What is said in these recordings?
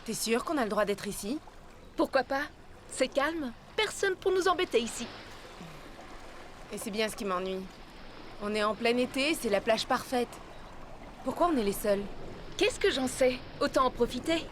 T'es sûr qu'on a le droit d'être ici? Pourquoi pas? C'est calme. Personne pour nous embêter ici. Et c'est bien ce qui m'ennuie. On est en plein été, c'est la plage parfaite. Pourquoi on est les seuls? Qu'est-ce que j'en sais? Autant en profiter.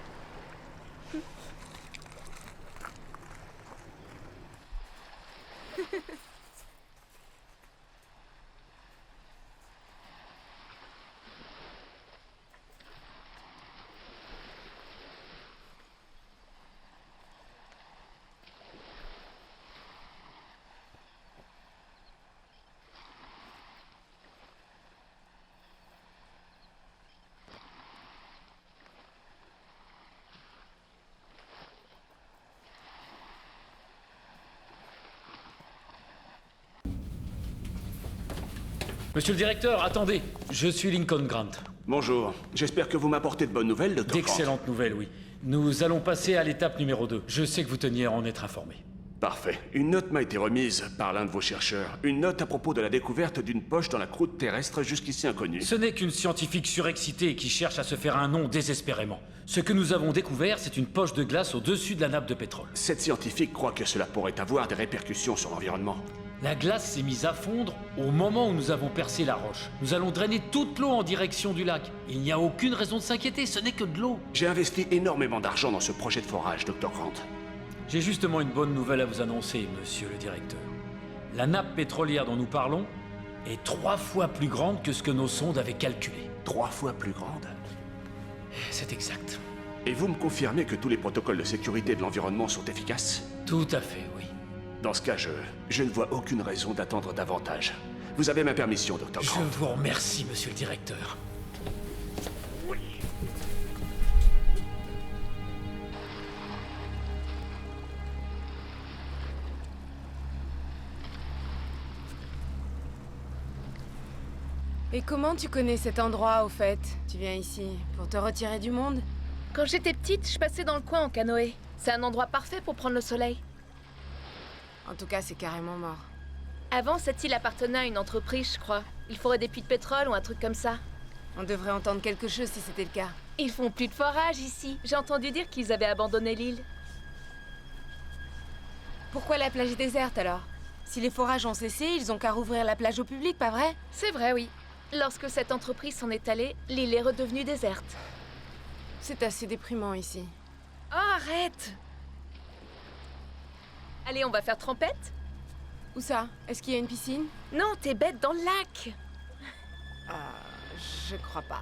Monsieur le directeur, attendez. Je suis Lincoln Grant. Bonjour. J'espère que vous m'apportez de bonnes nouvelles, Dr. Grant. D'excellentes nouvelles, oui. Nous allons passer à l'étape numéro 2. Je sais que vous teniez à en être informé. Parfait. Une note m'a été remise par l'un de vos chercheurs. Une note à propos de la découverte d'une poche dans la croûte terrestre jusqu'ici inconnue. Ce n'est qu'une scientifique surexcitée qui cherche à se faire un nom désespérément. Ce que nous avons découvert, c'est une poche de glace au-dessus de la nappe de pétrole. Cette scientifique croit que cela pourrait avoir des répercussions sur l'environnement. La glace s'est mise à fondre au moment où nous avons percé la roche. Nous allons drainer toute l'eau en direction du lac. Il n'y a aucune raison de s'inquiéter, ce n'est que de l'eau. J'ai investi énormément d'argent dans ce projet de forage, Dr. Grant. J'ai justement une bonne nouvelle à vous annoncer, monsieur le directeur. La nappe pétrolière dont nous parlons est 3 fois plus grande que ce que nos sondes avaient calculé. 3 fois plus grande. C'est exact. Et vous me confirmez que tous les protocoles de sécurité de l'environnement sont efficaces? Tout à fait, oui. Dans ce cas, je ne vois aucune raison d'attendre davantage. Vous avez ma permission, Dr. Je Grant. vous remercie, monsieur le directeur. Et comment tu connais cet endroit, au fait? Tu viens ici pour te retirer du monde? Quand j'étais petite, je passais dans le coin en canoë. C'est un endroit parfait pour prendre le soleil. En tout cas, c'est carrément mort. Avant, cette île appartenait à une entreprise, je crois. Ils foraient des puits de pétrole ou un truc comme ça. On devrait entendre quelque chose si c'était le cas. Ils font plus de forage ici. J'ai entendu dire qu'ils avaient abandonné l'île. Pourquoi la plage est déserte alors? Si les forages ont cessé, ils ont qu'à rouvrir la plage au public, pas vrai? C'est vrai, oui. Lorsque cette entreprise s'en est allée, l'île est redevenue déserte. C'est assez déprimant ici. Oh, arrête! Allez, on va faire trempette? Où ça? Est-ce qu'il y a une piscine? Non, t'es bête, dans le lac! Je crois pas.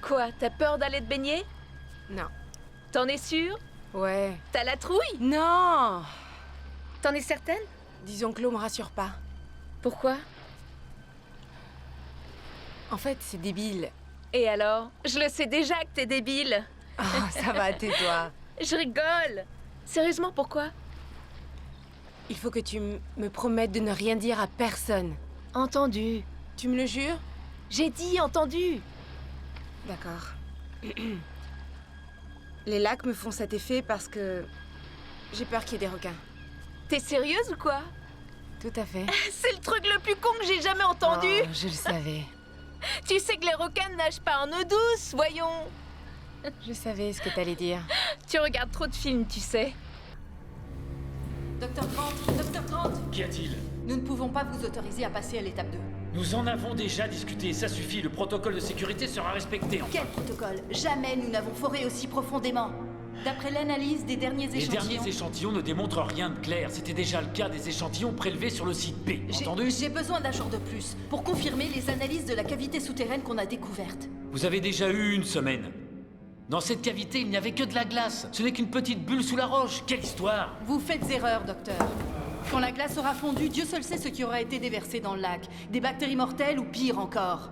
Quoi, t'as peur d'aller te baigner? Non. T'en es sûre? Ouais. T'as la trouille? Non! T'en es certaine? Disons que l'eau me rassure pas. Pourquoi? En fait, c'est débile. Et alors? Je le sais déjà que t'es débile. Oh, ça va, tais-toi. Je rigole. Sérieusement, pourquoi? Il faut que tu me promettes de ne rien dire à personne. Entendu. Tu me le jures? J'ai dit entendu. D'accord. Les lacs me font cet effet parce que j'ai peur qu'il y ait des requins. T'es sérieuse ou quoi? Tout à fait. C'est le truc le plus con que j'ai jamais entendu. Oh, je le savais. Tu sais que les requins ne nagent pas en eau douce, voyons. Je savais ce que t'allais dire. Tu regardes trop de films, tu sais. Docteur Grant, Qu'y a-t-il? nous ne pouvons pas vous autoriser à passer à l'étape 2. Nous en avons déjà discuté, ça suffit. Le protocole de sécurité sera respecté. Enfin. Quel protocole? Jamais nous n'avons foré aussi profondément. D'après l'analyse des derniers Les échantillons... derniers échantillons ne démontrent rien de clair. C'était déjà le cas des échantillons prélevés sur le site B. Entendu? J'ai besoin d'un jour de plus pour confirmer les analyses de la cavité souterraine qu'on a découverte. Vous avez déjà eu une semaine. Dans cette cavité, il n'y avait que de la glace. Ce n'est qu'une petite bulle sous la roche. Quelle histoire! Vous faites erreur, docteur. Quand la glace aura fondu, Dieu seul sait ce qui aura été déversé dans le lac. Des bactéries mortelles ou pire encore.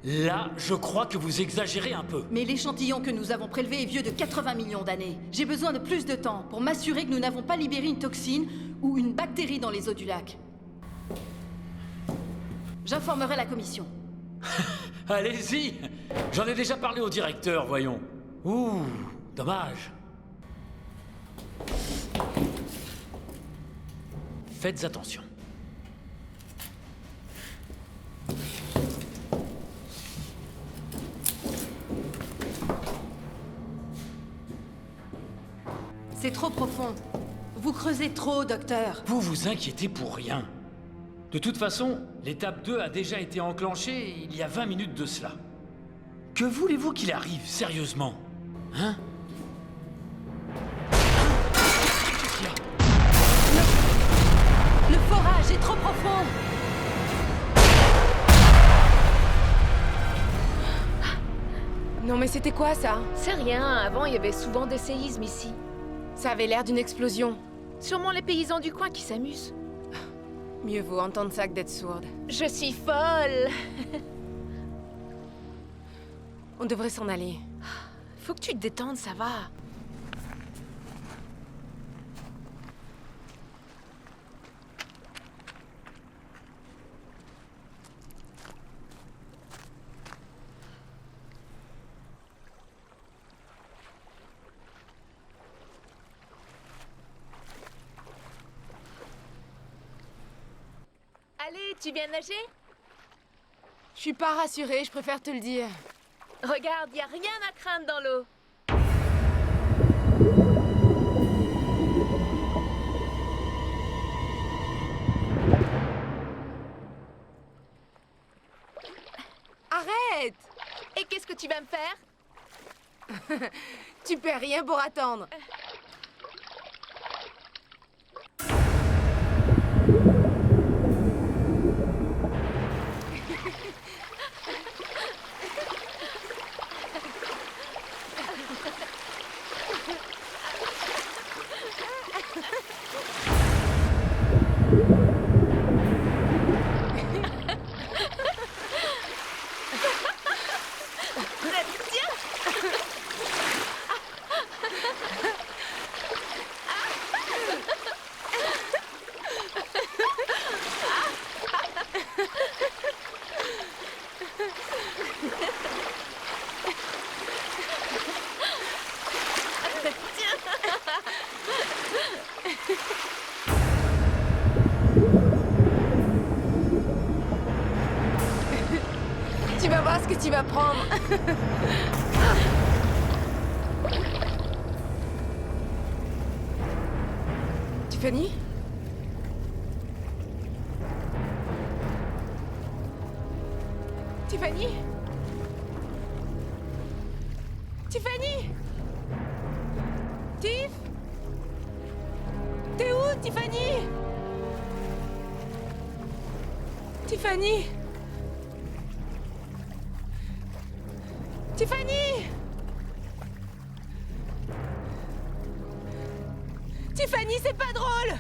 Là, je crois que vous exagérez un peu. Mais l'échantillon que nous avons prélevé est vieux de 80 millions d'années. J'ai besoin de plus de temps pour m'assurer que nous n'avons pas libéré une toxine ou une bactérie dans les eaux du lac. J'informerai la commission. Allez-y! J'en ai déjà parlé au directeur, voyons. Ouh, dommage. Faites attention. C'est trop profond. Vous creusez trop, docteur. Vous vous inquiétez pour rien. De toute façon, l'étape 2 a déjà été enclenchée il y a 20 minutes de cela. Que voulez-vous qu'il arrive, sérieusement? Hein? Qu'est-ce qu'il y a? Le forage est trop profond. Non mais c'était quoi ça? C'est rien, avant il y avait souvent des séismes ici. Ça avait l'air d'une explosion. Sûrement les paysans du coin qui s'amusent. Mieux vaut entendre ça que d'être sourde. Je suis folle. On devrait s'en aller. Faut que tu te détendes, ça va. Allez, tu viens nager? Je suis pas rassurée, je préfère te le dire. Regarde, y a rien à craindre dans l'eau. Arrête! Et qu'est-ce que tu vas me faire? Tu perds rien pour attendre. Tu vas voir ce que tu vas prendre. Tiffany? Tiffany? Tiffany? Tiff? T'es où, Tiffany? Tiffany? Tiffany! Tiffany, c'est pas drôle!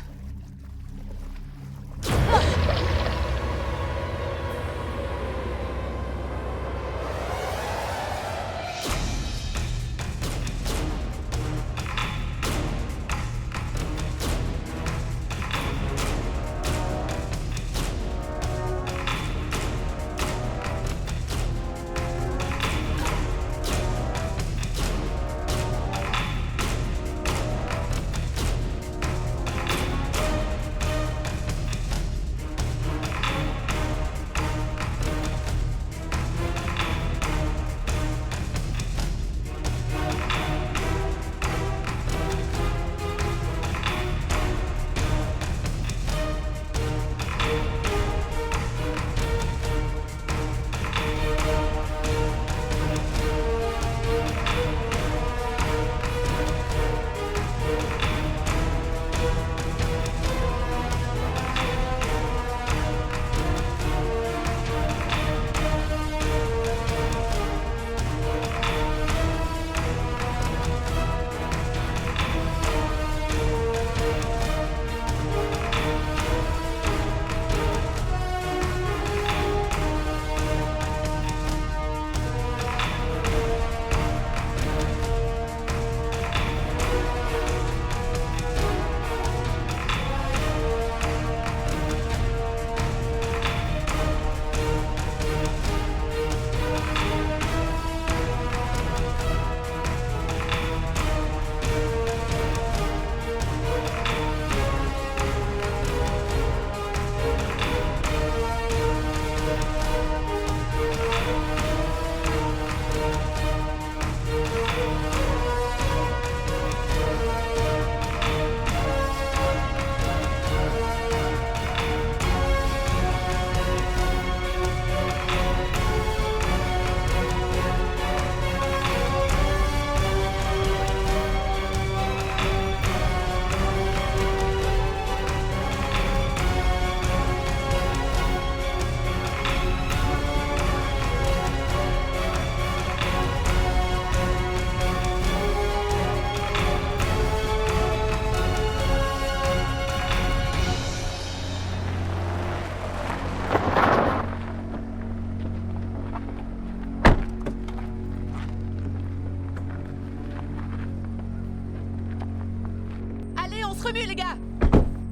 se remue, les gars!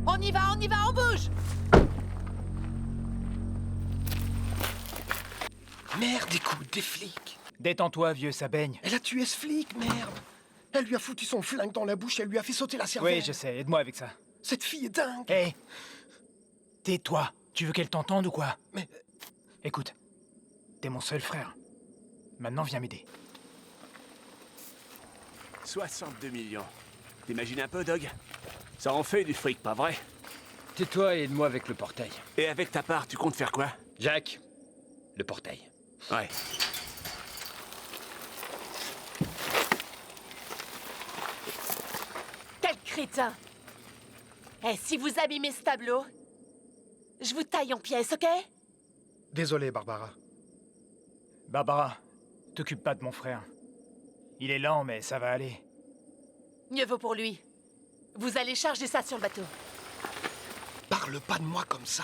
On y va, on bouge! Merde, écoute, des flics. Détends-toi, vieux, ça baigne. Elle a tué ce flic, merde. Elle lui a foutu son flingue dans la bouche et elle lui a fait sauter la cervelle. Oui, je sais, aide-moi avec ça. Cette fille est dingue. Hé, tais-toi. Tu veux qu'elle t'entende ou quoi? Mais Écoute, t'es mon seul frère. Maintenant, viens m'aider. 62 millions. T'imagines un peu, Doug? Ça en fait du fric, pas vrai? Tais-toi et aide-moi avec le portail. Et avec ta part, tu comptes faire quoi? Jack, le portail. Ouais. Quel crétin! Eh, si vous abîmez ce tableau, je vous taille en pièces, ok? désolé, Barbara. Barbara, t'occupe pas de mon frère. Il est lent, mais ça va aller. Mieux vaut pour lui. Vous allez charger ça sur le bateau. Parle pas de moi comme ça.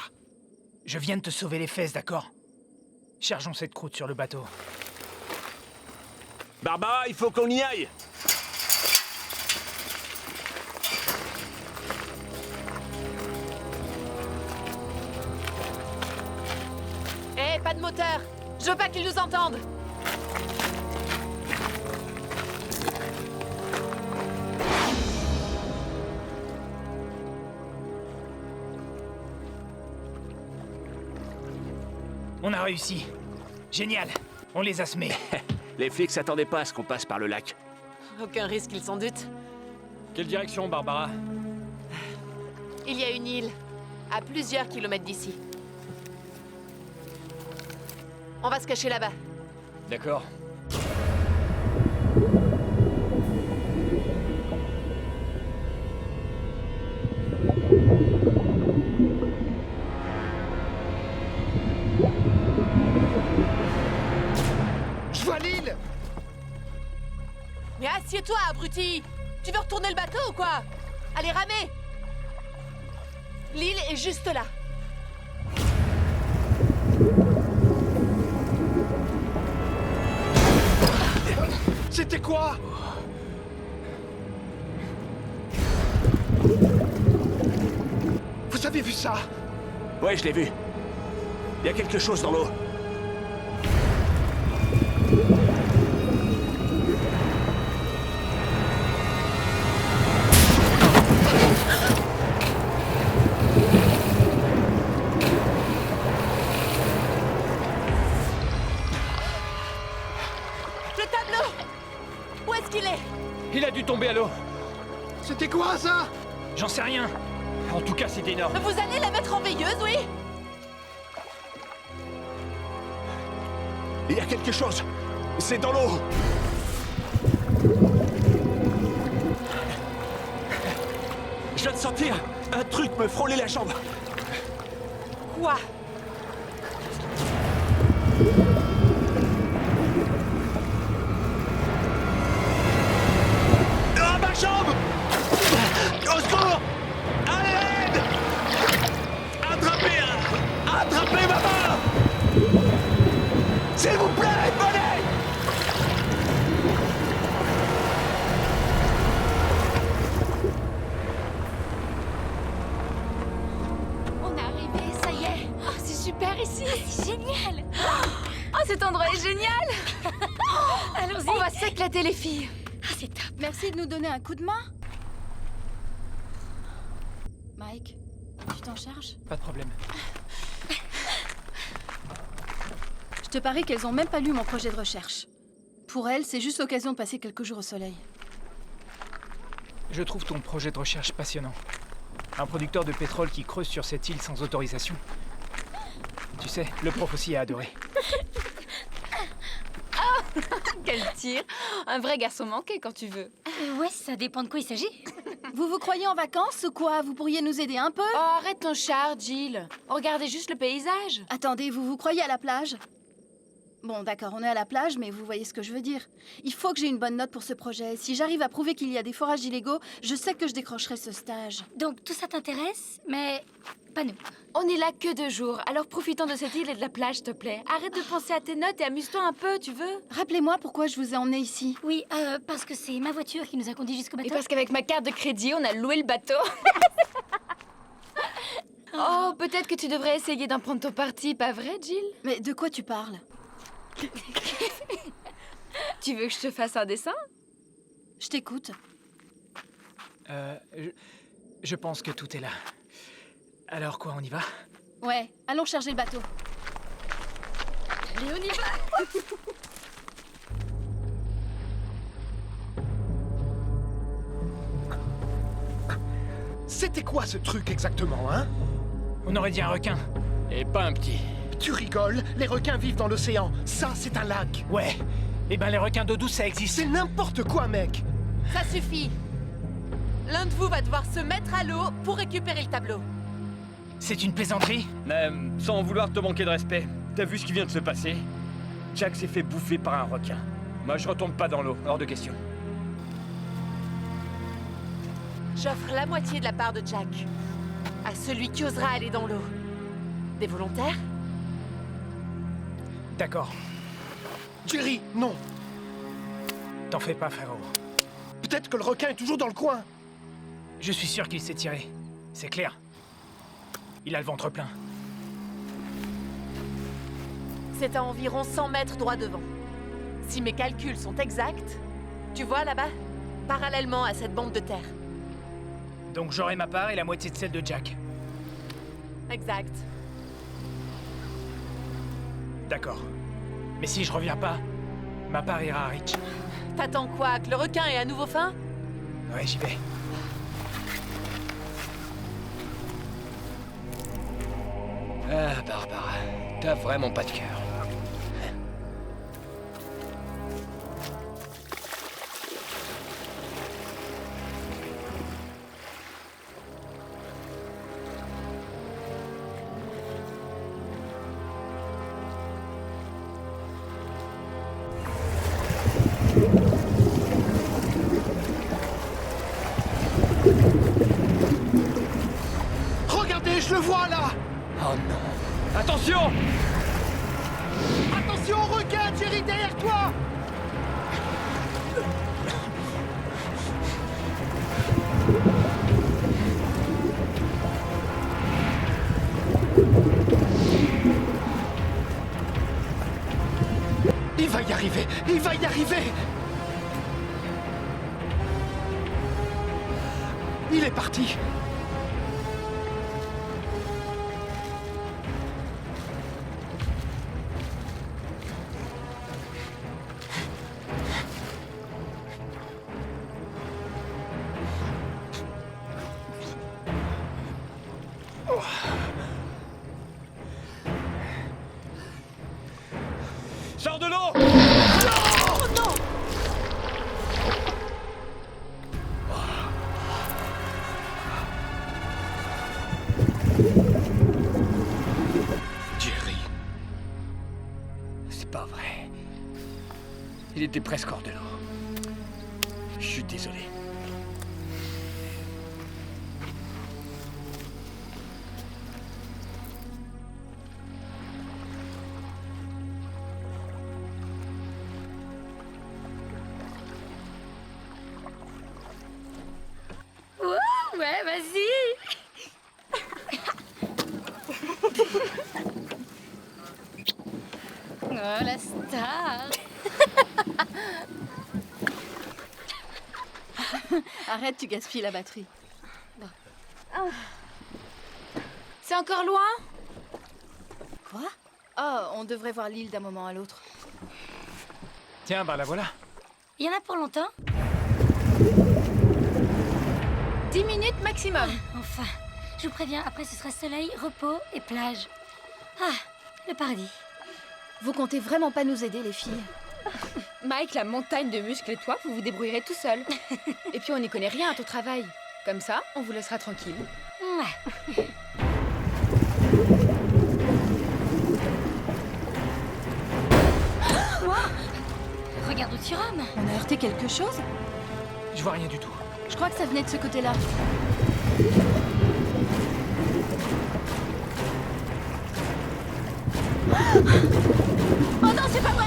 Je viens de te sauver les fesses, d'accord? Chargeons cette croûte sur le bateau. Barbara, il faut qu'on y aille! Eh, pas de moteur! Je veux pas qu'ils nous entendent! On a réussi. Génial. On les a semés. Les flics s'attendaient pas à ce qu'on passe par le lac. Aucun risque, ils s'en doutent. Quelle direction, Barbara? Il y a une île, à plusieurs kilomètres d'ici. On va se cacher là-bas. D'accord. Je vois l'île. Mais assieds-toi, abruti! Tu veux retourner le bateau ou quoi? Allez, ramez! L'île est juste là. C'était quoi? Vous avez vu ça? Ouais, je l'ai vu. Il y a quelque chose dans l'eau. Le tableau! Où est-ce qu'il est? Il a dû tomber à l'eau. C'était quoi ça? J'en sais rien. En tout cas, c'est énorme. Vous allez la mettre en veilleuse, oui? Il y a quelque chose. C'est dans l'eau. Je viens de sentir un truc me frôler la jambe. Quoi? Ah, ma jambe! Au secours! À l'aide! Attrapez ma main! S'il vous plaît, venez! On est arrivé, ça y est. Oh, c'est super ici. C'est génial. Oh, cet endroit est génial. Allons-y. On va s'éclater, les filles. Ah, c'est top. Merci de nous donner un coup de main. Mike, tu t'en charges? Pas de problème. Je te parie qu'elles ont même pas lu mon projet de recherche. Pour elles, c'est juste l'occasion de passer quelques jours au soleil. Je trouve ton projet de recherche passionnant. Un producteur de pétrole qui creuse sur cette île sans autorisation. Tu sais, le prof aussi a adoré. Quel tir. Un vrai garçon manqué quand tu veux. Ouais, ça dépend de quoi il s'agit. Vous vous croyez en vacances ou quoi? Vous pourriez nous aider un peu? Oh, arrête ton char, Jill. Regardez juste le paysage. Attendez, vous vous croyez à la plage? Bon, d'accord, on est à la plage, mais vous voyez ce que je veux dire. Il faut que j'ai une bonne note pour ce projet. Si j'arrive à prouver qu'il y a des forages illégaux, je sais que je décrocherai ce stage. Donc tout ça t'intéresse, mais pas nous. On est là que 2 jours, alors profitons de cette île et de la plage, s'il te plaît. Arrête de penser à tes notes et amuse-toi un peu, tu veux? Rappelez-moi pourquoi je vous ai emmené ici. Oui, parce que c'est ma voiture qui nous a conduits jusqu'au Et bateau. parce qu'avec ma carte de crédit, on a loué le bateau. Oh, peut-être que tu devrais essayer d'en prendre ton parti, pas vrai, Jill? Mais de quoi tu parles? Tu veux que je te fasse un dessin? Je t'écoute. Je pense que tout est là. Alors quoi, on y va? Ouais, allons charger le bateau. Allez, on y va! C'était quoi ce truc exactement, hein? On aurait dit un requin. Et pas un petit. Tu rigoles, les requins vivent dans l'océan. Ça, c'est un lac. Ouais. Eh ben les requins d'eau douce, ça existe. C'est n'importe quoi, mec. Ça suffit. L'un de vous va devoir se mettre à l'eau pour récupérer le tableau. C'est une plaisanterie? Sans vouloir te manquer de respect, t'as vu ce qui vient de se passer? Jack s'est fait bouffer par un requin. Moi, je retombe pas dans l'eau, hors de question. J'offre la moitié de la part de Jack à celui qui osera aller dans l'eau. Des volontaires? D'accord. Jerry, non. T'en fais pas, frérot. Peut-être que le requin est toujours dans le coin. Je suis sûr qu'il s'est tiré. C'est clair. Il a le ventre plein. C'est à environ 100 mètres droit devant. Si mes calculs sont exacts, tu vois là-bas, parallèlement à cette bande de terre. Donc j'aurai ma part et la moitié de celle de Jack. Exact. D'accord. Mais si je reviens pas, ma part ira à Rich. T'attends quoi? Que le requin ait à nouveau faim? Ouais, j'y vais. Ah, Barbara, t'as vraiment pas de cœur. Regardez, je le vois là. Oh non. Attention! Attention au requin, Jerry, derrière toi. Il va y arriver, il va y arriver. Il est parti. Sors de l'eau! Jerry. C'est pas vrai. Il était presque hors de l'eau. Je suis désolé. Ouh, ouais, vas-y. Oh, la star. Arrête, tu gaspilles la batterie. C'est encore loin? Quoi? Oh, on devrait voir l'île d'un moment à l'autre. Tiens, bah la voilà. Il y en a pour longtemps? 10 minutes maximum. Enfin, je vous préviens, après ce sera soleil, repos et plage. Ah, le paradis. Vous comptez vraiment pas nous aider, les filles? Mike, la montagne de muscles et toi, vous vous débrouillerez tout seul. Et puis on n'y connaît rien à ton travail. Comme ça, on vous laissera tranquille. Ouais. Regarde où tu rames. On a heurté quelque chose? Je vois rien du tout. Je crois que ça venait de ce côté-là. Oh non, c'est pas vrai.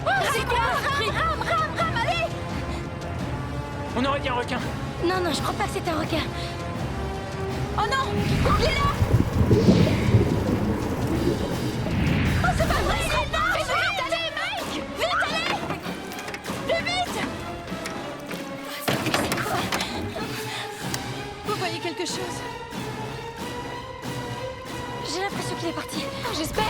Oh, c'est quoi? Rame, allez. On aurait dit un requin. Non, non, je crois pas que c'est un requin. Oh non, il est là. Oh, c'est pas vrai, il est là. Vite, allez, Mike. Vite, allez. Plus vite. C'est quoi? Vous voyez quelque chose? J'ai l'impression qu'il est parti. Oh, j'espère.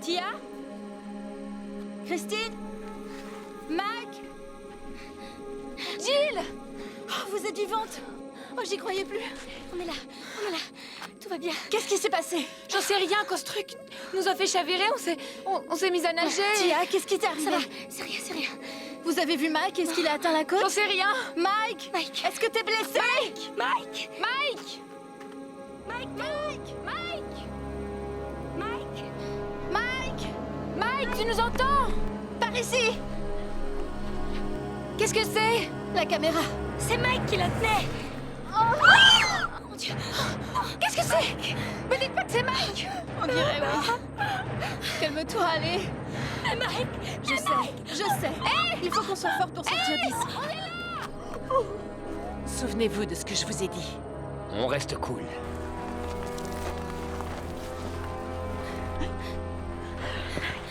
Tia? Christine? Mike? Jill. Oh, vous êtes vivante? Oh, j'y croyais plus. On est là. Tout va bien. Qu'est-ce qui s'est passé? J'en sais rien, qu'au ce truc nous a fait chavirer, on s'est mis à nager. Tia, qu'est-ce qui t'est arrivé? Ça va, c'est rien. Vous avez vu Mike? Est-ce qu'il a atteint la côte? J'en sais rien. Mike? Mike. Est-ce que t'es blessé? Mike. Mike. Mike, tu nous entends? Par ici! Qu'est-ce que c'est? La caméra. C'est Mike qui la tenait. Oh mon Dieu. Qu'est-ce que c'est? Me dites pas que c'est Mike. On dirait oui. Calme-toi, allez. Mike. Je sais. Il faut qu'on soit fort pour sortir d'ici. Souvenez-vous de ce que je vous ai dit. On reste cool.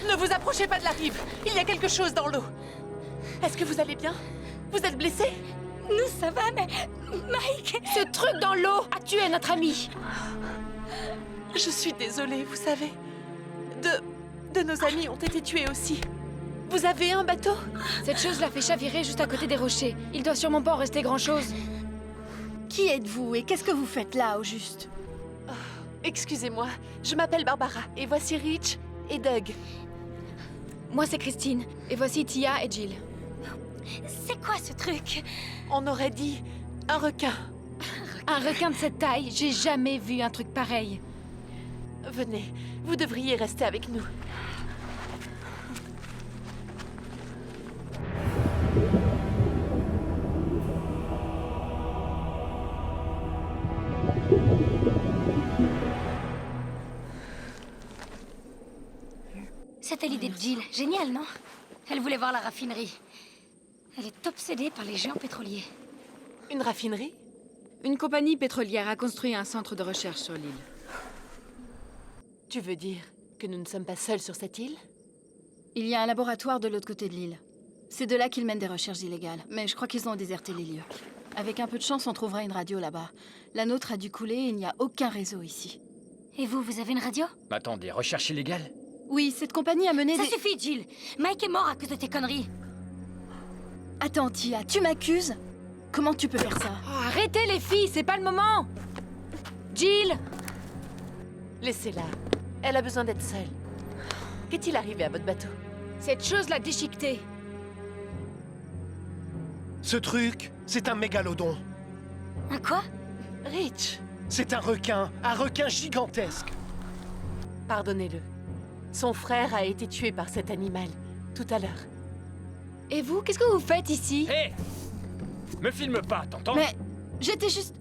Ne vous approchez pas de la rive. Il y a quelque chose dans l'eau. Est-ce que vous allez bien? Vous êtes blessé? Nous, ça va, mais... Mike. Ce truc dans l'eau a tué notre ami. Je suis désolée, vous savez. De nos amis ont été tués aussi. Vous avez un bateau? Cette chose l'a fait chavirer juste à côté des rochers. Il doit sûrement pas en rester grand-chose. Qui êtes-vous et qu'est-ce que vous faites là, au juste? Excusez-moi, je m'appelle Barbara et voici Rich et Doug. Moi, c'est Christine. Et voici Tia et Jill. C'est quoi ce truc? On aurait dit un requin. Un requin de cette taille, j'ai jamais vu un truc pareil. Venez, vous devriez rester avec nous. C'était l'idée de Jill. Génial, non? Elle voulait voir la raffinerie. Elle est obsédée par les géants pétroliers. Une raffinerie? Une compagnie pétrolière a construit un centre de recherche sur l'île. Tu veux dire que nous ne sommes pas seuls sur cette île? Il y a un laboratoire de l'autre côté de l'île. C'est de là qu'ils mènent des recherches illégales, mais je crois qu'ils ont déserté les lieux. Avec un peu de chance, on trouvera une radio là-bas. La nôtre a dû couler et il n'y a aucun réseau ici. Et vous avez une radio? Attendez, recherche illégale? Oui, cette compagnie a mené Ça des... suffit, Jill. Mike est mort à cause de tes conneries. Attends, Tia, tu m'accuses? Comment tu peux faire ça? Oh, arrêtez les filles, c'est pas le moment. Jill. Laissez-la. Elle a besoin d'être seule. Qu'est-il arrivé à votre bateau? Cette chose l'a déchiquetée. Ce truc, c'est un mégalodon. Un quoi? Rich, C'est un requin gigantesque. pardonnez-le. Son frère a été tué par cet animal, tout à l'heure. Et vous, qu'est-ce que vous faites ici? Hé! Me filme pas, t'entends? Mais J'étais juste...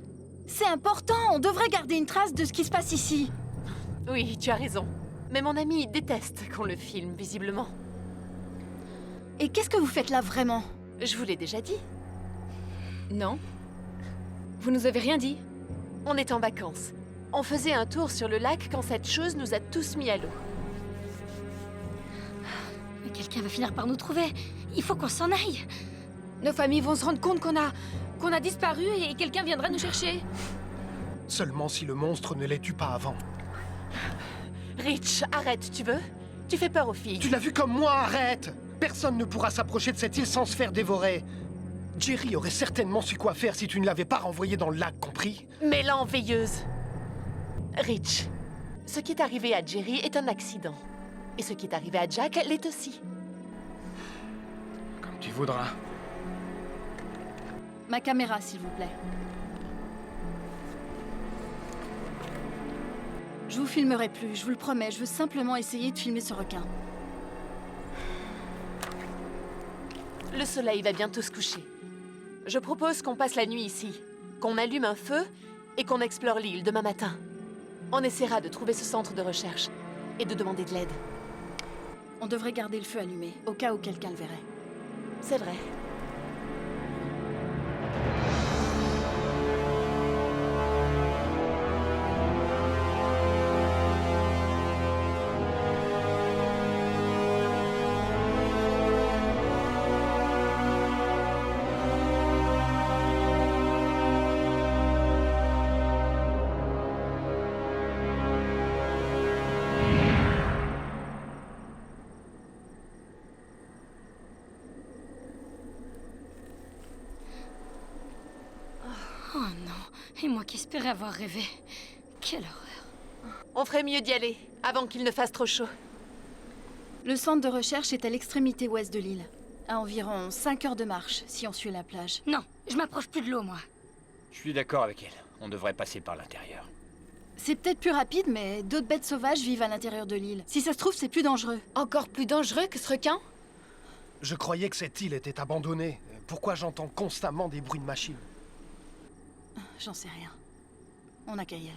C'est important, on devrait garder une trace de ce qui se passe ici. Oui, tu as raison. Mais mon ami déteste qu'on le filme, visiblement. Et qu'est-ce que vous faites là vraiment? Je vous l'ai déjà dit. Non. Vous nous avez rien dit. On est en vacances. On faisait un tour sur le lac quand cette chose nous a tous mis à l'eau. Mais quelqu'un va finir par nous trouver. Il faut qu'on s'en aille. Nos familles vont se rendre compte qu'on a disparu et quelqu'un viendra nous chercher. Seulement si le monstre ne les tue pas avant. Rich, arrête, tu veux? Tu fais peur aux filles. Tu l'as vu comme moi, arrête! Personne ne pourra s'approcher de cette île sans se faire dévorer. Jerry aurait certainement su quoi faire si tu ne l'avais pas renvoyé dans le lac, compris? Mélan, veilleuse. Rich, ce qui est arrivé à Jerry est un accident. Et ce qui est arrivé à Jack l'est aussi. Comme tu voudras. Ma caméra, s'il vous plaît. Je vous filmerai plus, je vous le promets. Je veux simplement essayer de filmer ce requin. Le soleil va bientôt se coucher. Je propose qu'on passe la nuit ici, qu'on allume un feu et qu'on explore l'île demain matin. On essaiera de trouver ce centre de recherche et de demander de l'aide. On devrait garder le feu allumé, au cas où quelqu'un le verrait. C'est vrai. Oh non. Et moi qui espérais avoir rêvé. Quelle horreur. On ferait mieux d'y aller, avant qu'il ne fasse trop chaud. Le centre de recherche est à l'extrémité ouest de l'île. À environ 5 heures de marche, si on suit la plage. Non, je m'approche plus de l'eau, moi. Je suis d'accord avec elle. On devrait passer par l'intérieur. C'est peut-être plus rapide, mais d'autres bêtes sauvages vivent à l'intérieur de l'île. Si ça se trouve, c'est plus dangereux. Encore plus dangereux que ce requin? Je croyais que cette île était abandonnée. Pourquoi j'entends constamment des bruits de machines? J'en sais rien. On n'a qu'à y aller.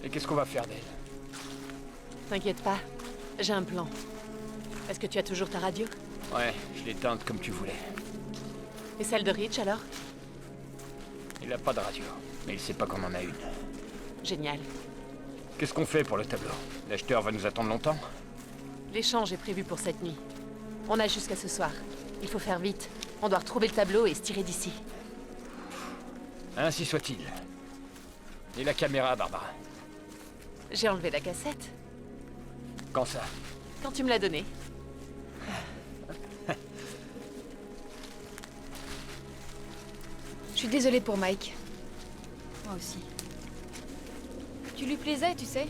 Et qu'est-ce qu'on va faire d'elle? T'inquiète pas, j'ai un plan. Est-ce que tu as toujours ta radio? Ouais, je l'ai éteinte comme tu voulais. Et celle de Rich alors? Il a pas de radio, mais il sait pas qu'on en a une. Génial. Qu'est-ce qu'on fait pour le tableau? L'acheteur va nous attendre longtemps? L'échange est prévu pour cette nuit. On a jusqu'à ce soir. Il faut faire vite. On doit retrouver le tableau et se tirer d'ici. Ainsi soit-il. Et la caméra, Barbara? J'ai enlevé la cassette. Quand ça? Quand tu me l'as donnée. Je suis désolée pour Mike. Moi aussi. Tu lui plaisais, tu sais.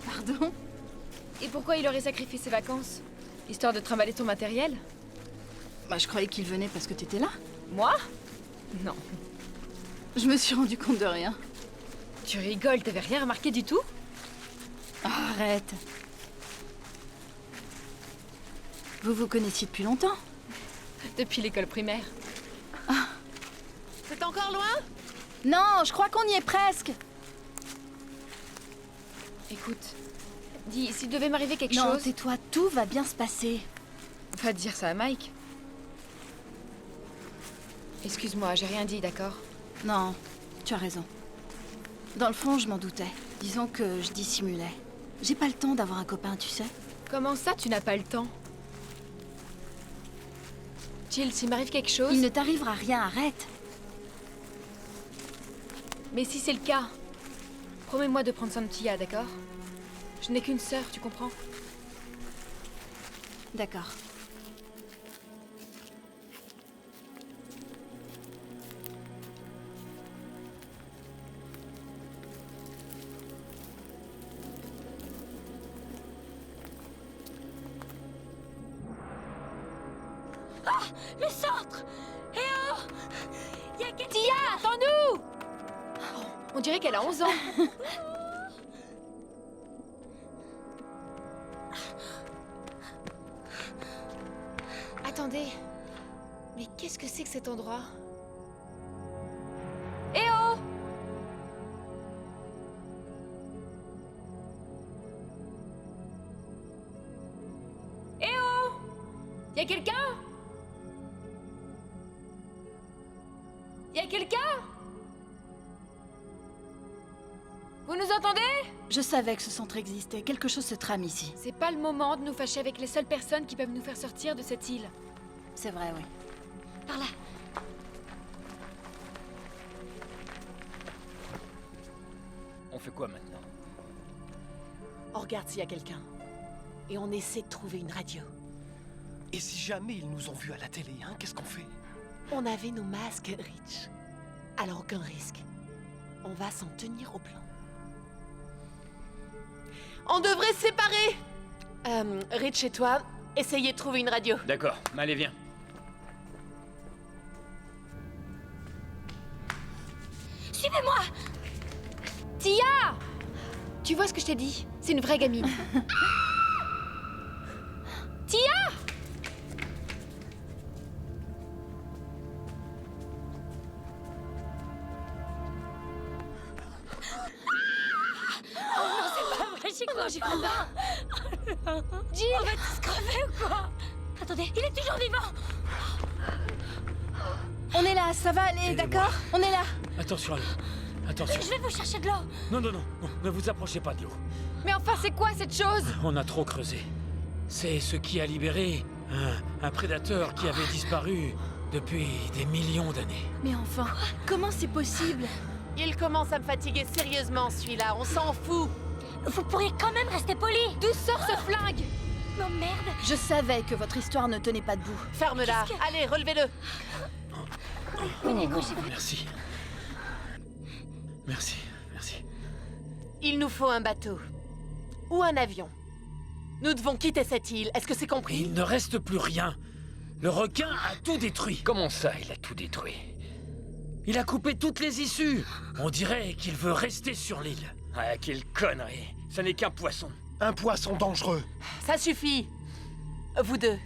Pardon? Et pourquoi il aurait sacrifié ses vacances? Histoire de trimballer ton matériel? Bah, je croyais qu'il venait parce que t'étais là. Moi? Non. Je me suis rendu compte de rien. Tu rigoles, t'avais rien remarqué du tout? Arrête. Vous vous connaissiez depuis longtemps? Depuis l'école primaire. C'est encore loin? Non, je crois qu'on y est presque. Écoute, dis, s'il devait m'arriver quelque Non, chose... tais-toi, tout va bien se passer. Va dire ça à Mike. Excuse-moi, j'ai rien dit, d'accord? Non, tu as raison. Dans le fond, je m'en doutais. Disons que je dissimulais. J'ai pas le temps d'avoir un copain, tu sais. Comment ça, tu n'as pas le temps? Jill, s'il m'arrive quelque chose... Il ne t'arrivera rien, arrête. Mais si c'est le cas, promets-moi de prendre soin de Tia, d'accord? Je n'ai qu'une sœur, tu comprends? D'accord. Le centre! Eh oh! Y'a quelqu'un! Tia, attends-nous! On dirait qu'elle a 11 ans. Attendez. Mais qu'est-ce que c'est que cet endroit? Eh oh! Eh oh! Y'a quelqu'un? Y'a quelqu'un? Vous nous entendez? Je savais que ce centre existait. Quelque chose se trame ici. C'est pas le moment de nous fâcher avec les seules personnes qui peuvent nous faire sortir de cette île. C'est vrai, oui. Par là. On fait quoi maintenant? On regarde s'il y a quelqu'un. Et on essaie de trouver une radio. Et si jamais ils nous ont vus à la télé, hein, qu'est-ce qu'on fait? On avait nos masques, Rich. Alors aucun risque. On va s'en tenir au plan. On devrait se séparer! Rich et toi, essayez de trouver une radio. D'accord, allez, viens. Suivez-moi! Tia! Tu vois ce que je t'ai dit? C'est une vraie gamine. Tia! J'y crois pas! Jill! On va tous crever ou quoi? Attendez, il est toujours vivant! On est là, ça va aller, Aidez-moi. d'accord? On est là. Attention à l'eau. Attention. Je vais vous chercher de l'eau! Non, non, non, non, ne vous approchez pas de l'eau. Mais enfin, c'est quoi cette chose? On a trop creusé. C'est ce qui a libéré un prédateur qui avait disparu depuis des millions d'années. Mais enfin, comment c'est possible? Il commence à me fatiguer sérieusement, celui-là. On s'en fout. Vous pourriez quand même rester poli! D'où sort ce flingue? Oh merde! Je savais que votre histoire ne tenait pas debout. Ferme-la. Allez, relevez-le. Merci. Merci, merci. Il nous faut un bateau. Ou un avion. Nous devons quitter cette île. Est-ce que c'est compris? Il ne reste plus rien. Le requin a tout détruit. Comment ça, il a tout détruit? Il a coupé toutes les issues. On dirait qu'il veut rester sur l'île. Ah, quelle connerie! Ça n'est qu'un poisson. Un poisson dangereux. Ça suffit. Vous deux.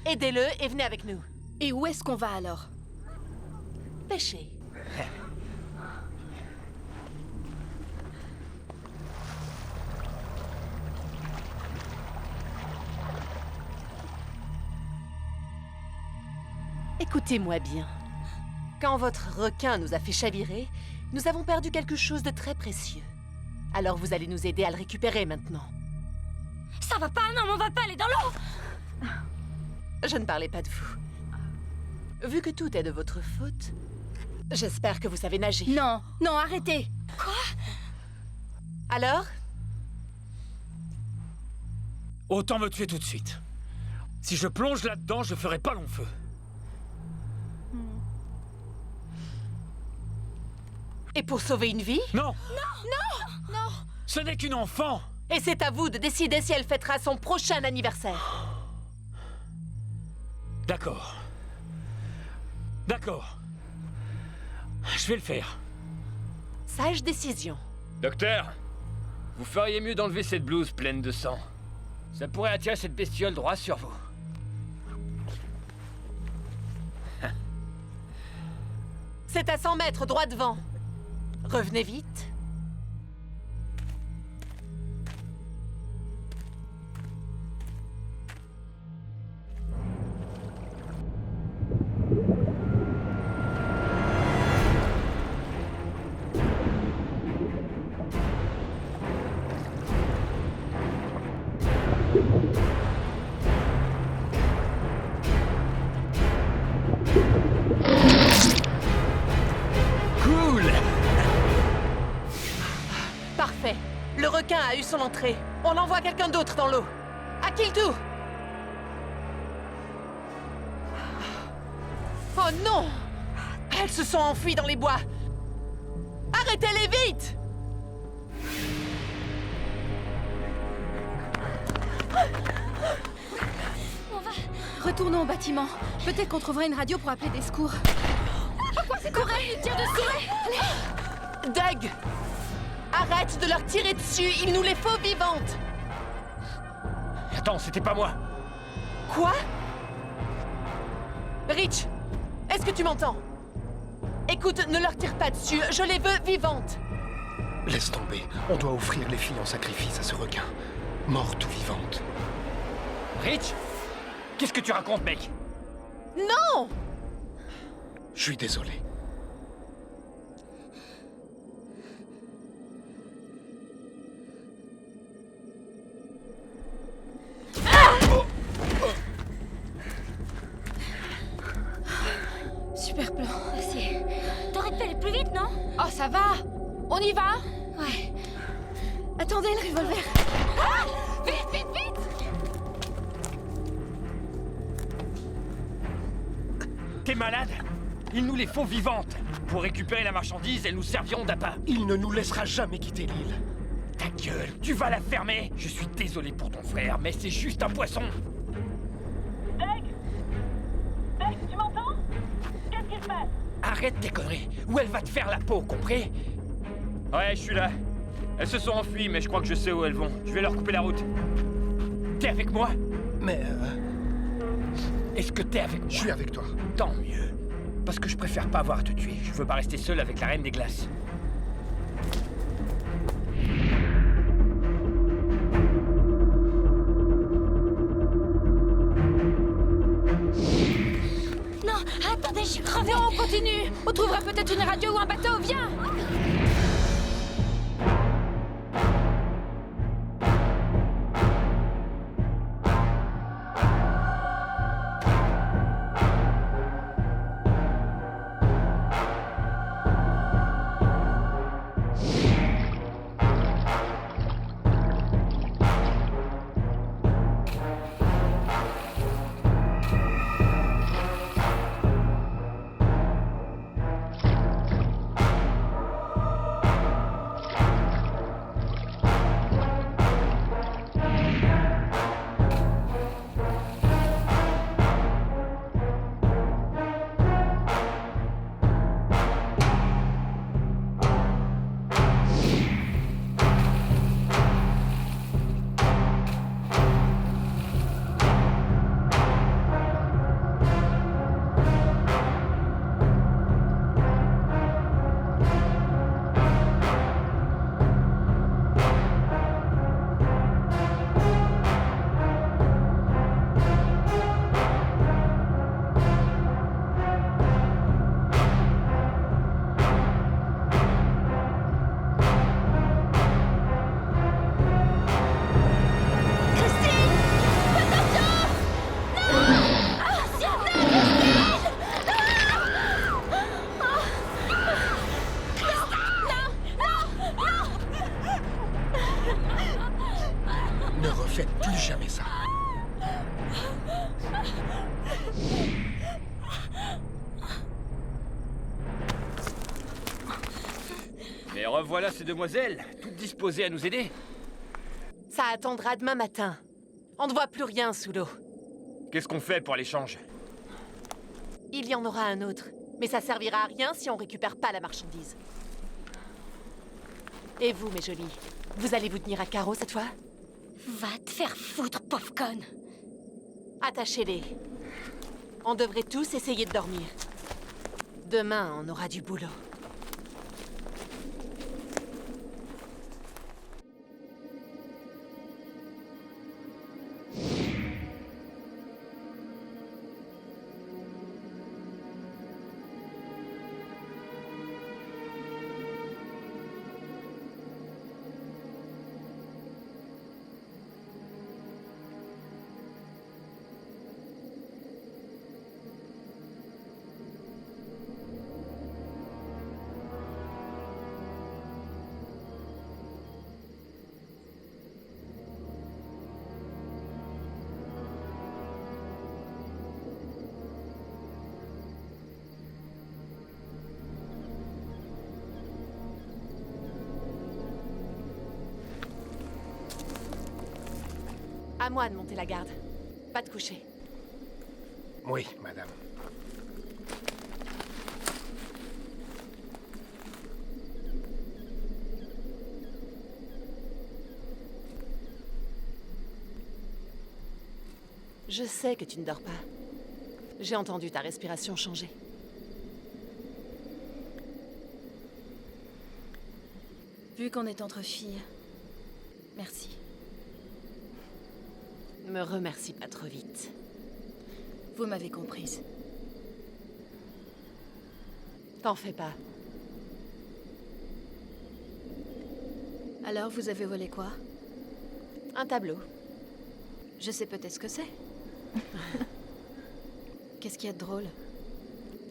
Aidez-le et venez avec nous. Et où est-ce qu'on va alors? Pêchez. Écoutez-moi bien. Quand votre requin nous a fait chavirer, nous avons perdu quelque chose de très précieux. Alors vous allez nous aider à le récupérer maintenant. Ça va pas, non, mais on va pas aller dans l'eau. Je ne parlais pas de vous. Vu que tout est de votre faute, j'espère que vous savez nager. Non, non, arrêtez. Alors? Autant me tuer tout de suite. Si je plonge là-dedans, je ferai pas long feu. Et pour sauver une vie? Non! Non! Ce n'est qu'une enfant! Et c'est à vous de décider si elle fêtera son prochain anniversaire. D'accord. D'accord. Je vais le faire. Sage décision. Docteur, vous feriez mieux d'enlever cette blouse pleine de sang. Ça pourrait attirer cette bestiole droit sur vous. C'est à 100 mètres droit devant. Revenez vite. Cool! Parfait. Le requin a eu son entrée. On envoie quelqu'un d'autre dans l'eau. À qui le tour? Oh non! Elles se sont enfuies dans les bois. Arrêtez-les vite! Retournons au bâtiment. Peut-être qu'on trouvera une radio pour appeler des secours. Courez, tire dessus. Doug! Arrête de leur tirer dessus, il nous les faut vivantes! Attends, c'était pas moi. Quoi? Rich, est-ce que tu m'entends? Écoute, ne leur tire pas dessus, je les veux vivantes! Laisse tomber. On doit offrir les filles en sacrifice à ce requin. Morte ou vivante. Rich? Qu'est-ce que tu racontes, mec? Non! Je suis désolé. Super plan. Merci. T'aurais pu aller plus vite, non? Oh, ça va. On y va? Ouais. Attendez, le revolver. Vite, vite, vite! T'es malade? Il nous les faut vivantes. Pour récupérer la marchandise, elles nous serviront d'appât. Il ne nous laissera jamais quitter l'île. Ta gueule, tu vas la fermer. Je suis désolé pour ton frère, mais c'est juste un poisson. Doug, tu m'entends? Qu'est-ce qui se passe? Arrête tes conneries, ou elle va te faire la peau, compris? Ouais, je suis là. Elles se sont enfuies, mais je crois que je sais où elles vont. Je vais leur couper la route. T'es avec moi? Mais Est-ce que t'es avec moi? je suis avec toi. Tant mieux. Parce que je préfère pas avoir à te tuer. Je veux pas rester seul avec la Reine des Glaces. Non, attendez, je suis crevée. Non, on continue. On trouvera peut-être une radio ou un bateau. Viens! Ne refaites plus jamais ça. Mais revoilà ces demoiselles, toutes disposées à nous aider. Ça attendra demain matin. On ne voit plus rien sous l'eau. Qu'est-ce qu'on fait pour l'échange? Il y en aura un autre, mais ça servira à rien si on récupère pas la marchandise. Et vous, mes jolies, vous allez vous tenir à carreau cette fois? Va te faire foutre, pauvre conne. Attachez-les. On devrait tous essayer de dormir. Demain, on aura du boulot. À moi de monter la garde. Pas de coucher. Oui, madame. Je sais que tu ne dors pas. J'ai entendu ta respiration changer. Vu qu'on est entre filles, merci. Me remercie pas trop vite. Vous m'avez comprise. T'en fais pas. Alors, vous avez volé quoi? Un tableau. Je sais peut-être ce que c'est. Qu'est-ce qu'il y a de drôle?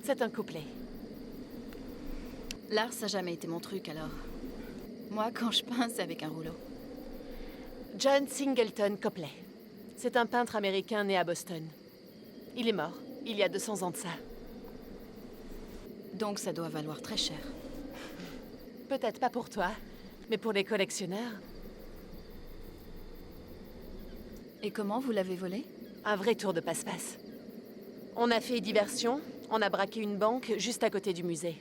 C'est un couplet. L'art, ça n'a jamais été mon truc, alors. Moi, quand je peins, c'est avec un rouleau. John Singleton Copley. C'est un peintre américain né à Boston. Il est mort, il y a 200 ans de ça. Donc ça doit valoir très cher. Peut-être pas pour toi, mais pour les collectionneurs, Et comment vous l'avez volé? un vrai tour de passe-passe. On a fait diversion, on a braqué une banque juste à côté du musée.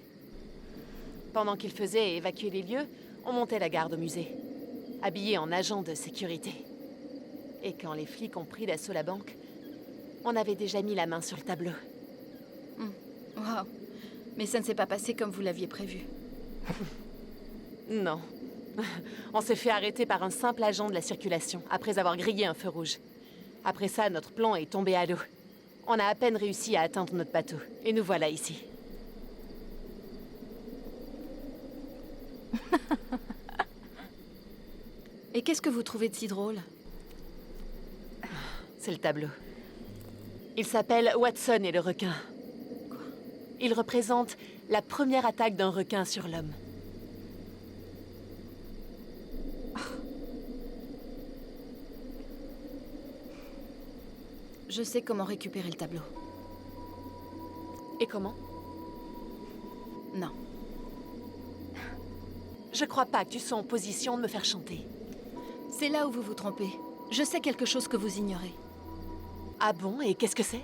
Pendant qu'ils faisaient évacuer les lieux, on montait la garde au musée, habillés en agents de sécurité. Et quand les flics ont pris d'assaut la banque, on avait déjà mis la main sur le tableau. Waouh. Mais ça ne s'est pas passé comme vous l'aviez prévu. Non. On s'est fait arrêter par un simple agent de la circulation, après avoir grillé un feu rouge. Après ça, notre plan est tombé à l'eau. On a à peine réussi à atteindre notre bateau. Et nous voilà ici. Et qu'est-ce que vous trouvez de si drôle? C'est le tableau. Il s'appelle Watson et le requin. Il représente la première attaque d'un requin sur l'homme. Je sais comment récupérer le tableau. Et comment? Non. Je crois pas que tu sois en position de me faire chanter. C'est là où vous vous trompez. Je sais quelque chose que vous ignorez. Ah bon? Et qu'est-ce que c'est?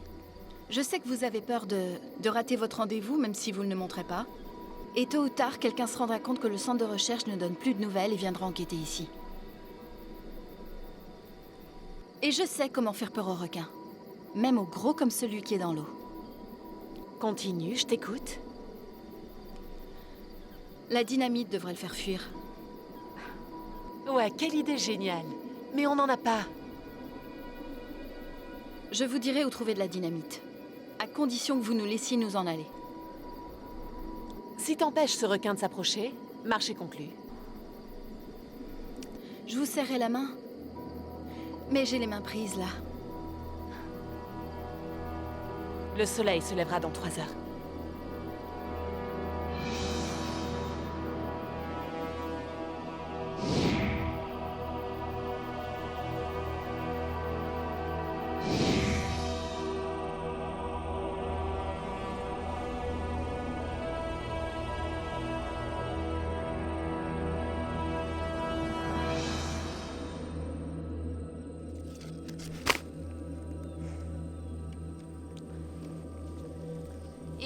Je sais que vous avez peur de rater votre rendez-vous, même si vous ne le montrez pas. Et tôt ou tard, quelqu'un se rendra compte que le centre de recherche ne donne plus de nouvelles et viendra enquêter ici. Et je sais comment faire peur aux requins. Même aux gros comme celui qui est dans l'eau. Continue, je t'écoute. La dynamite devrait le faire fuir. Ouais, quelle idée géniale. Mais on n'en a pas. Je vous dirai où trouver de la dynamite. À condition que vous nous laissiez nous en aller. Si t'empêches ce requin de s'approcher, marché conclu. Je vous serrai la main. Mais j'ai les mains prises, là. Le soleil se lèvera dans 3 heures.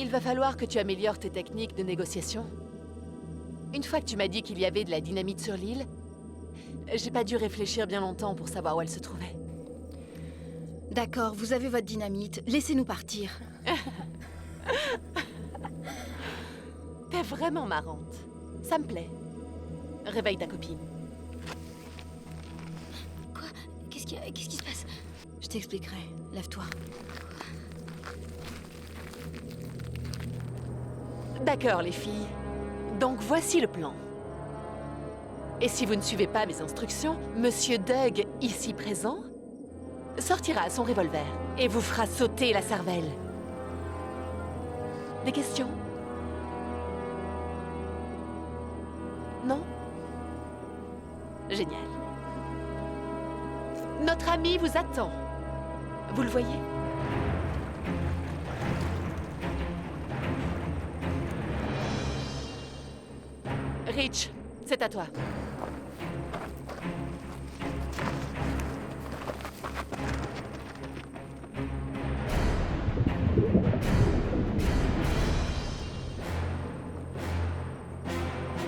Il va falloir que tu améliores tes techniques de négociation. Une fois que tu m'as dit qu'il y avait de la dynamite sur l'île, j'ai pas dû réfléchir bien longtemps pour savoir où elle se trouvait. D'accord, vous avez votre dynamite. Laissez-nous partir. T'es vraiment marrante. Ça me plaît. Réveille ta copine. Quoi? Qu'est-ce qui se passe? Je t'expliquerai. Lève-toi. D'accord, les filles. Donc voici le plan. Et si vous ne suivez pas mes instructions, Monsieur Doug, ici présent, sortira son revolver et vous fera sauter la cervelle. Des questions? Non? Génial. Notre ami vous attend. Vous le voyez? Rich, c'est à toi.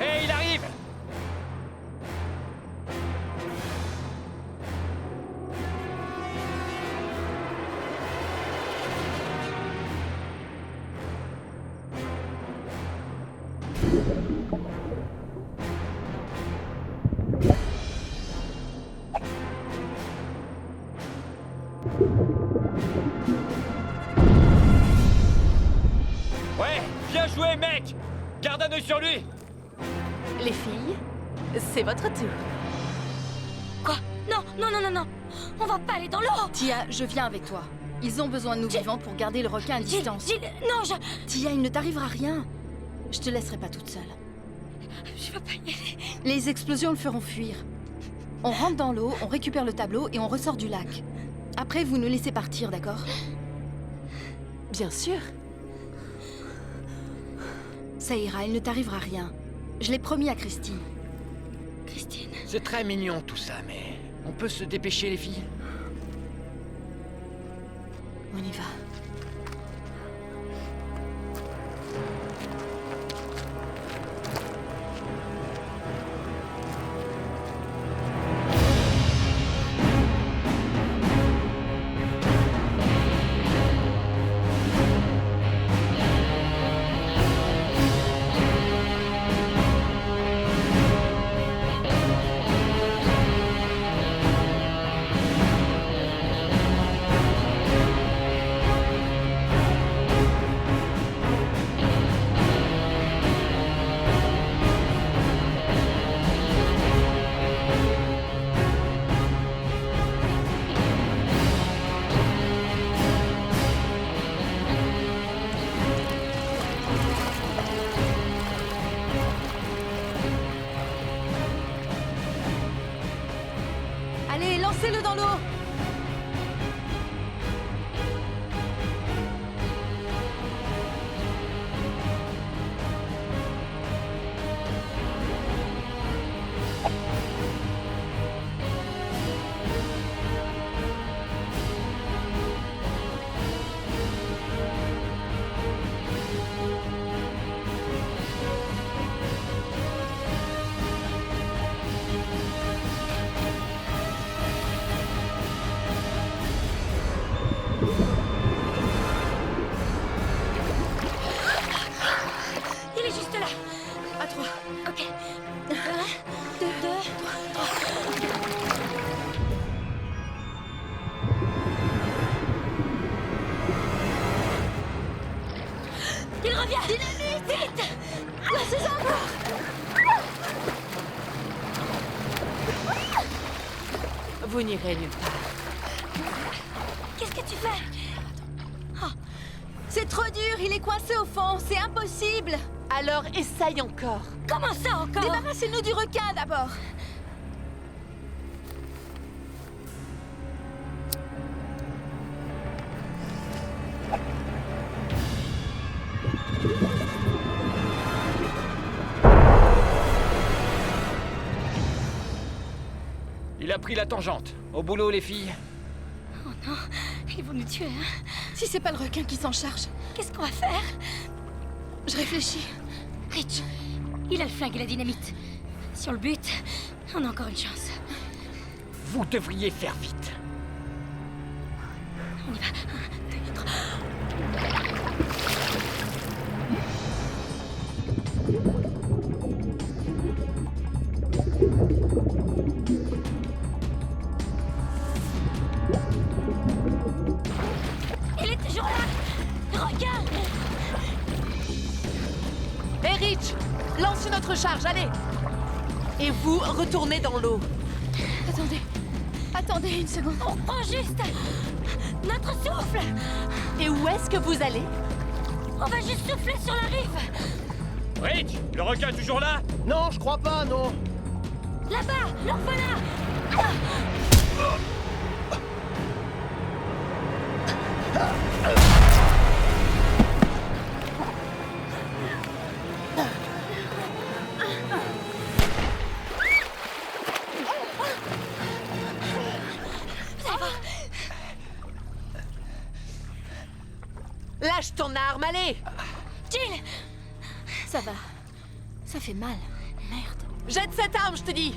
Hé, il arrive! Ouais, bien joué, mec! Garde un œil sur lui! Les filles, c'est votre tour. Quoi? Non, non, non, non, non! On va pas aller dans l'eau! Tia, je viens avec toi. Ils ont besoin de nous vivants pour garder le requin à distance. Jill, non, Tia, il ne t'arrivera rien. Je te laisserai pas toute seule. je veux pas y aller. Les explosions le feront fuir. On rentre dans l'eau, on récupère le tableau et on ressort du lac. Après, vous nous laissez partir, d'accord? Bien sûr. Ça ira, il ne t'arrivera rien. Je l'ai promis à Christine. Christine. C'est très mignon tout ça, mais on peut se dépêcher, les filles? On y va. Allez, lancez-le dans l'eau! Il est juste là. À trois. Ok. 1, 2, 3. Il revient. Dynamite! Vite! Lancez-en encore! Vous n'irez nulle part. Qu'est-ce que tu fais? C'est trop dur, il est coincé au fond, c'est impossible! Alors essaye encore. Comment ça encore? Débarrassez-nous du requin d'abord! Il a pris la tangente. Au boulot, les filles. Oh Non, ils vont nous tuer, hein. Si c'est pas le requin qui s'en charge. Qu'est-ce qu'on va faire? Je réfléchis. Rich, il a le flingue et la dynamite. Si on le bute, on a encore une chance. Vous devriez faire vite. On y va. 1, 2, 3. Il est toujours là! Regarde! Hé Rich, lance une autre charge, allez! Et vous, retournez dans l'eau. Attendez. Attendez une seconde. On prend juste notre souffle! Et où est-ce que vous allez? On va juste souffler sur la rive! Rich, le requin est toujours là? Non, je crois pas, non. Là-bas! L'orphelin! Lâche ton arme, allez! Jill! Ça va. Ça fait mal. Merde. Jette cette arme, je te dis!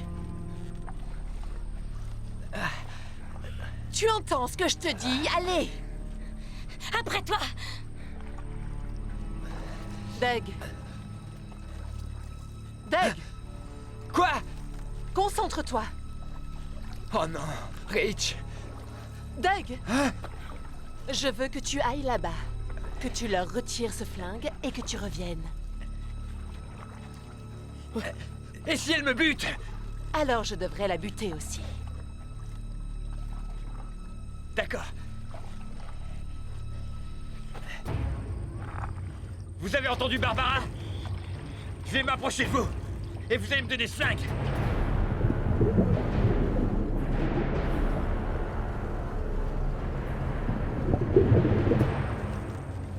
Tu entends ce que je te dis? Allez! Après toi! Doug. Doug, Quoi? concentre-toi. Oh non, Rich. Doug! Je veux que tu ailles là-bas, que tu leur retires ce flingue et que tu reviennes. Et si elle me bute? Alors je devrais la buter aussi. D'accord. Vous avez entendu Barbara? Je vais m'approcher de vous. Et vous allez me donner ce flingue.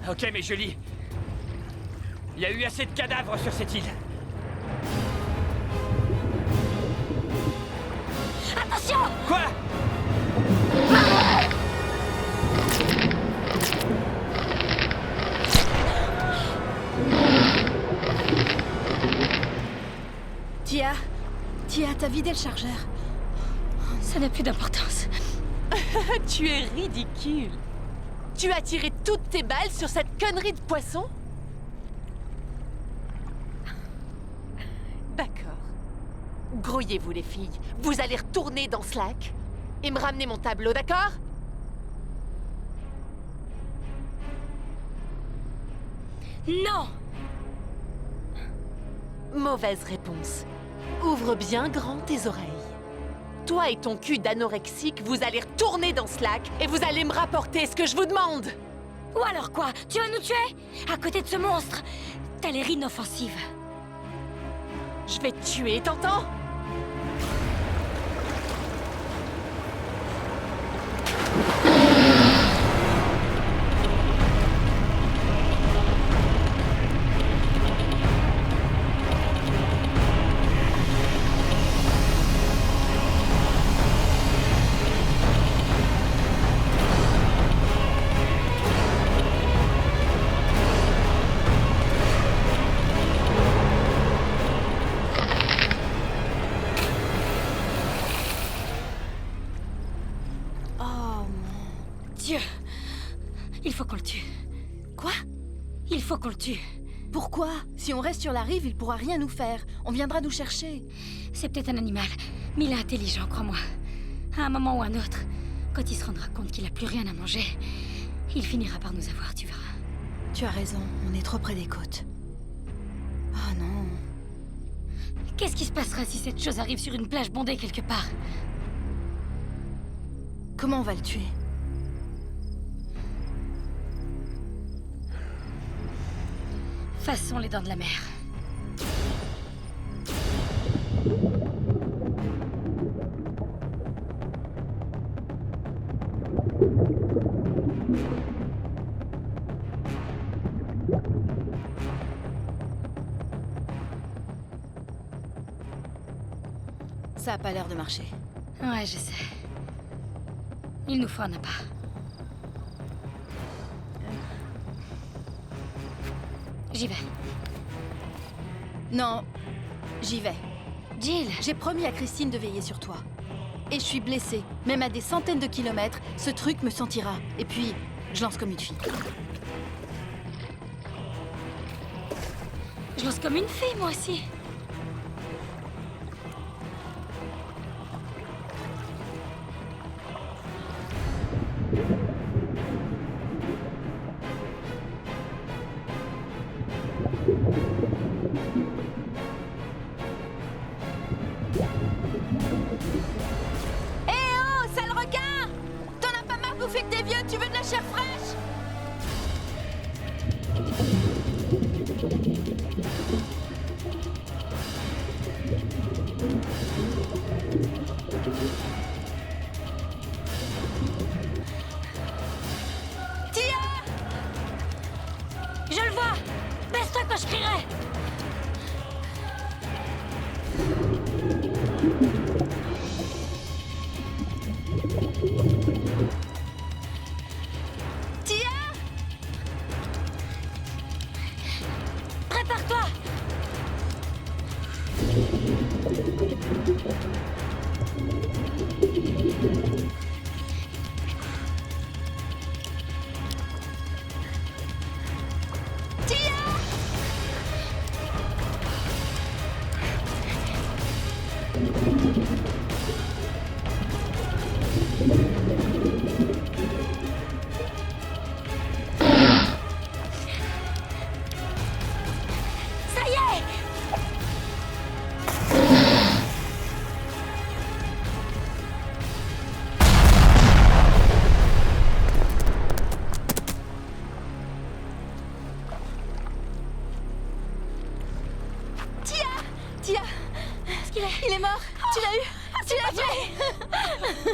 Ok, mais Julie. Il y a eu assez de cadavres sur cette île. Attention! Quoi? Tia, t'as vidé le chargeur. Ça n'a plus d'importance. Tu es ridicule. Tu as tiré toutes tes balles sur cette connerie de poisson? D'accord. Grouillez-vous les filles. Vous allez retourner dans ce lac et me ramener mon tableau, d'accord? Non! Mauvaise réponse. Ouvre bien grand tes oreilles. Toi et ton cul d'anorexique, vous allez retourner dans ce lac et vous allez me rapporter ce que je vous demande. Ou alors quoi? Tu vas nous tuer? À côté de ce monstre, t'as l'air inoffensive. Je vais te tuer, t'entends? Dieu! Il faut qu'on le tue. Quoi? Il faut qu'on le tue. Pourquoi? Si on reste sur la rive, il pourra rien nous faire. On viendra nous chercher. C'est peut-être un animal, mais il est intelligent, crois-moi. À un moment ou un autre, quand il se rendra compte qu'il a plus rien à manger, il finira par nous avoir, tu verras. Tu as raison, on est trop près des côtes. Oh non. Qu'est-ce qui se passera si cette chose arrive sur une plage bondée quelque part? Comment on va le tuer? Façon les dents de la mer. Ça a pas l'air de marcher. Ouais, je sais. Il nous faut un appât. J'y vais. Non, j'y vais. Jill, J'ai promis à Christine de veiller sur toi. Et je suis blessée. Même à des centaines de kilomètres, ce truc me sentira. Et puis, je lance comme une fille. je lance comme une fille, moi aussi. Je le vois. Baisse-toi quand je crierai. Prépare-toi. Ça y est. Tia, Qu'est-ce qu'il est? il est mort. Tu l'as eu. Tu l'as tué.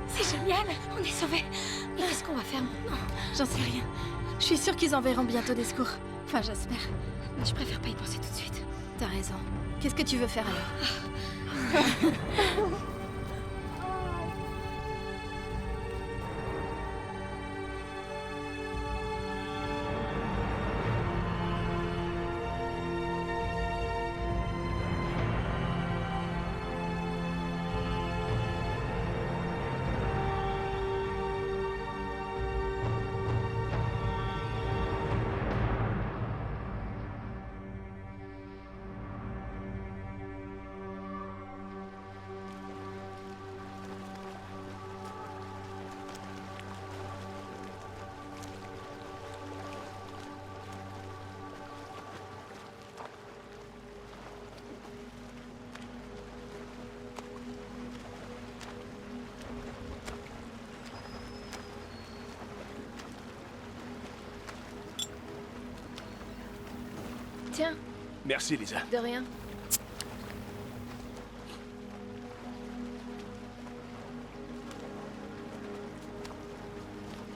C'est génial. On est sauvés. Et qu'est-ce qu'on va faire maintenant? J'en sais rien. Je suis sûre qu'ils enverront bientôt des secours. Enfin, j'espère. Mais je préfère pas y penser tout de suite. T'as raison. Qu'est-ce que tu veux faire alors? Tiens, Merci, Lisa. de rien.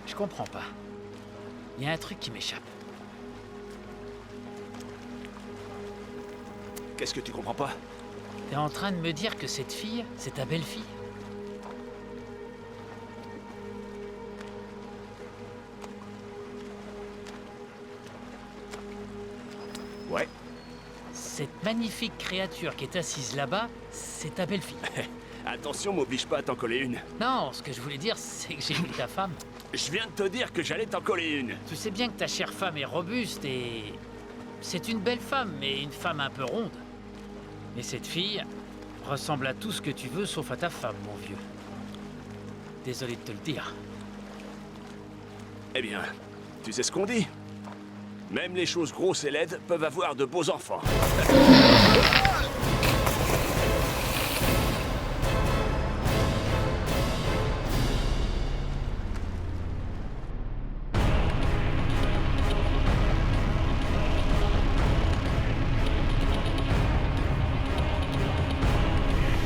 Je comprends pas. Il y a un truc qui m'échappe. Qu'est-ce que tu comprends pas? T'es en train de me dire que cette fille, c'est ta belle-fille? Ouais. Cette magnifique créature qui est assise là-bas, c'est ta belle-fille. Attention, m'oblige pas à t'en coller une. Non, ce que je voulais dire, c'est que j'ai vu ta femme. Je viens de te dire que j'allais t'en coller une. Tu sais bien que ta chère femme est robuste et... C'est une belle femme, mais une femme un peu ronde. Et cette fille ressemble à tout ce que tu veux, sauf à ta femme, mon vieux. Désolé de te le dire. Eh bien, tu sais ce qu'on dit? Même les choses grosses et laides peuvent avoir de beaux enfants.